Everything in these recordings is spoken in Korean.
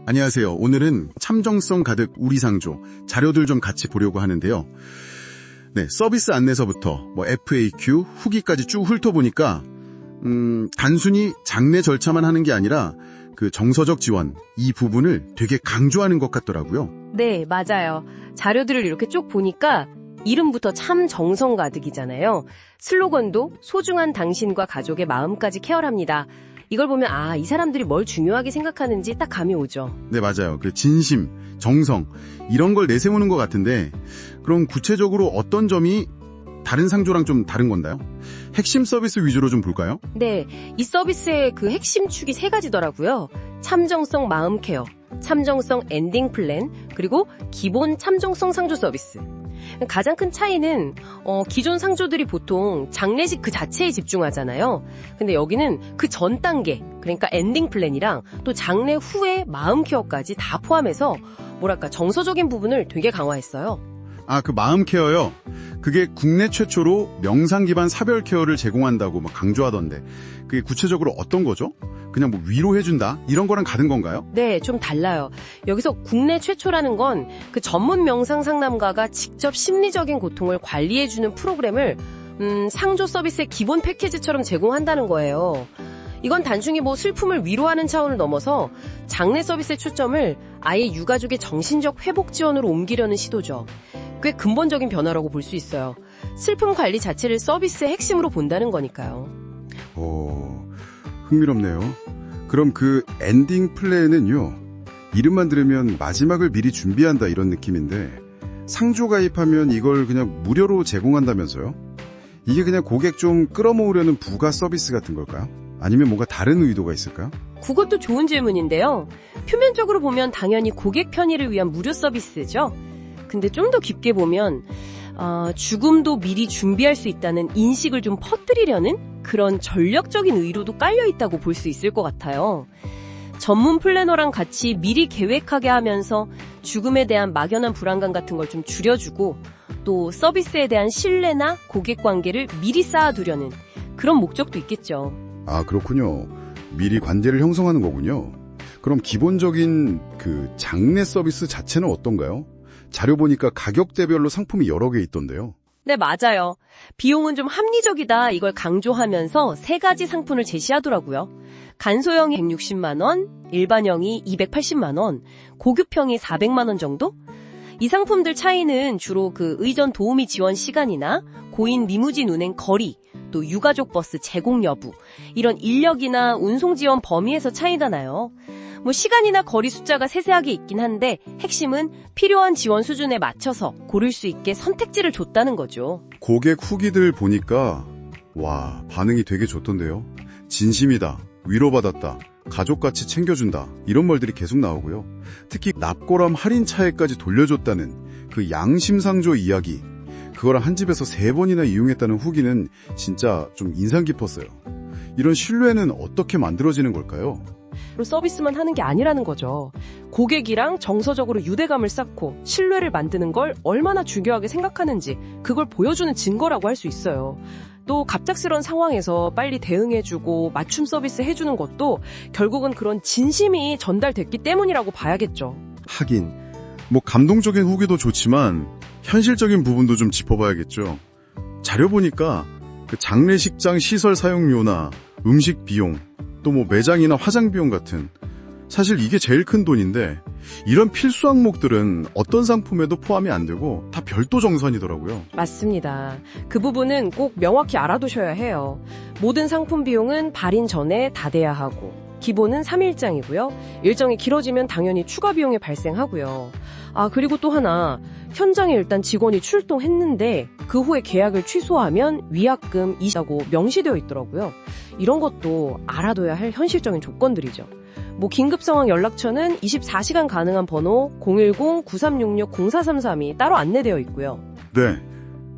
안녕하세요. 오늘은 참정성 가득 우리 상조 자료들 좀 같이 보려고 하는데요. 네, 서비스 안내서부터 FAQ, 후기까지 쭉 훑어보니까 단순히 장내 절차만 하는 게 아니라 그 정서적 지원, 이 부분을 되게 강조하는 것 같더라고요. 네, 맞아요. 자료들을 이렇게 쭉 보니까 이름부터 참 정성 가득이잖아요. 슬로건도 소중한 당신과 가족의 마음까지 케어합니다. 이걸 보면 이 사람들이 뭘 중요하게 생각하는지 딱 감이 오죠. 네, 맞아요. 그 진심, 정성 이런 걸 내세우는 것 같은데 그럼 구체적으로 어떤 점이 다른 상조랑 좀 다른 건가요? 핵심 서비스 위주로 좀 볼까요? 네, 이 서비스의 그 핵심 축이 3가지더라고요. 참정성 마음 케어, 참정성 엔딩 플랜, 그리고 기본 참정성 상조 서비스. 가장 큰 차이는 기존 상조들이 보통 장례식 그 자체에 집중하잖아요. 근데 여기는 그 전 단계, 그러니까 엔딩 플랜이랑 또 장례 후에 마음 케어까지 다 포함해서 뭐랄까 정서적인 부분을 되게 강화했어요. 그 마음 케어요. 그게 국내 최초로 명상 기반 사별 케어를 제공한다고 강조하던데 그게 구체적으로 어떤 거죠? 그냥 위로해준다 이런 거랑 같은 건가요? 네, 좀 달라요. 여기서 국내 최초라는 건 그 전문 명상 상담가가 직접 심리적인 고통을 관리해주는 프로그램을 상조 서비스의 기본 패키지처럼 제공한다는 거예요. 이건 단순히 슬픔을 위로하는 차원을 넘어서 장례 서비스의 초점을 아예 유가족의 정신적 회복 지원으로 옮기려는 시도죠. 꽤 근본적인 변화라고 볼 수 있어요. 슬픔 관리 자체를 서비스의 핵심으로 본다는 거니까요. 흥미롭네요. 그럼 그 엔딩 플랜은요, 이름만 들으면 마지막을 미리 준비한다 이런 느낌인데 상조 가입하면 이걸 그냥 무료로 제공한다면서요? 이게 그냥 고객 좀 끌어모으려는 부가 서비스 같은 걸까요? 아니면 뭔가 다른 의도가 있을까요? 그것도 좋은 질문인데요. 표면적으로 보면 당연히 고객 편의를 위한 무료 서비스죠. 근데 좀 더 깊게 보면 죽음도 미리 준비할 수 있다는 인식을 좀 퍼뜨리려는 그런 전략적인 의도도 깔려있다고 볼 수 있을 것 같아요. 전문 플래너랑 같이 미리 계획하게 하면서 죽음에 대한 막연한 불안감 같은 걸 좀 줄여주고 또 서비스에 대한 신뢰나 고객 관계를 미리 쌓아두려는 그런 목적도 있겠죠. 그렇군요. 미리 관계를 형성하는 거군요. 그럼 기본적인 그 장례 서비스 자체는 어떤가요? 자료 보니까 가격대별로 상품이 여러 개 있던데요. 네, 맞아요. 비용은 좀 합리적이다 이걸 강조하면서 3가지 상품을 제시하더라고요. 간소형이 160만 원, 일반형이 280만 원, 고급형이 400만 원 정도? 이 상품들 차이는 주로 그 의전 도우미 지원 시간이나 고인 리무진 운행 거리, 또 유가족 버스 제공 여부, 이런 인력이나 운송 지원 범위에서 차이가 나요. 시간이나 거리 숫자가 세세하게 있긴 한데 핵심은 필요한 지원 수준에 맞춰서 고를 수 있게 선택지를 줬다는 거죠. 고객 후기들 보니까 반응이 되게 좋던데요. 진심이다, 위로받았다, 가족같이 챙겨준다 이런 말들이 계속 나오고요. 특히 납골함 할인 차액까지 돌려줬다는 그 양심상조 이야기, 그거랑 한 집에서 3번이나 이용했다는 후기는 진짜 좀 인상 깊었어요. 이런 신뢰는 어떻게 만들어지는 걸까요? 서비스만 하는 게 아니라는 거죠. 고객이랑 정서적으로 유대감을 쌓고 신뢰를 만드는 걸 얼마나 중요하게 생각하는지 그걸 보여주는 증거라고 할 수 있어요. 또 갑작스러운 상황에서 빨리 대응해주고 맞춤 서비스 해주는 것도 결국은 그런 진심이 전달됐기 때문이라고 봐야겠죠. 하긴 감동적인 후기도 좋지만 현실적인 부분도 좀 짚어봐야겠죠. 자료 보니까 그 장례식장 시설 사용료나 음식 비용, 또 매장이나 화장 비용 같은 사실 이게 제일 큰 돈인데 이런 필수 항목들은 어떤 상품에도 포함이 안 되고 다 별도 정산이더라고요. 맞습니다. 그 부분은 꼭 명확히 알아두셔야 해요. 모든 상품 비용은 발인 전에 다 돼야 하고 기본은 3일장이고요. 일정이 길어지면 당연히 추가 비용이 발생하고요. 그리고 또 하나, 현장에 일단 직원이 출동했는데 그 후에 계약을 취소하면 위약금 이자고 명시되어 있더라고요. 이런 것도 알아둬야 할 현실적인 조건들이죠. 긴급 상황 연락처는 24시간 가능한 번호 010-9366-0433이 따로 안내되어 있고요. 네,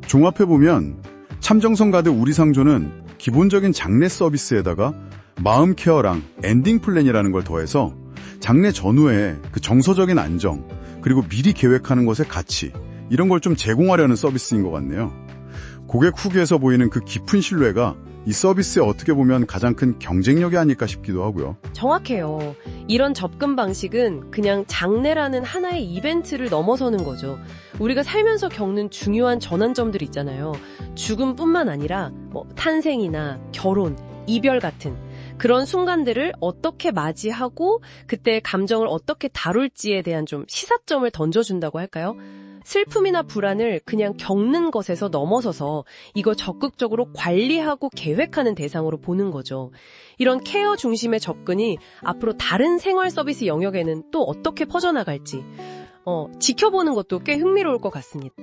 종합해보면 참정성 가득 우리 상조는 기본적인 장례 서비스에다가 마음 케어랑 엔딩 플랜이라는 걸 더해서 장례 전후에 그 정서적인 안정, 그리고 미리 계획하는 것의 가치, 이런 걸 좀 제공하려는 서비스인 것 같네요. 고객 후기에서 보이는 그 깊은 신뢰가 이 서비스에 어떻게 보면 가장 큰 경쟁력이 아닐까 싶기도 하고요. 정확해요. 이런 접근 방식은 그냥 장례라는 하나의 이벤트를 넘어서는 거죠. 우리가 살면서 겪는 중요한 전환점들 있잖아요. 죽음뿐만 아니라 탄생이나 결혼, 이별 같은 그런 순간들을 어떻게 맞이하고 그때 감정을 어떻게 다룰지에 대한 좀 시사점을 던져준다고 할까요? 슬픔이나 불안을 그냥 겪는 것에서 넘어서서 이걸 적극적으로 관리하고 계획하는 대상으로 보는 거죠. 이런 케어 중심의 접근이 앞으로 다른 생활 서비스 영역에는 또 어떻게 퍼져나갈지 지켜보는 것도 꽤 흥미로울 것 같습니다.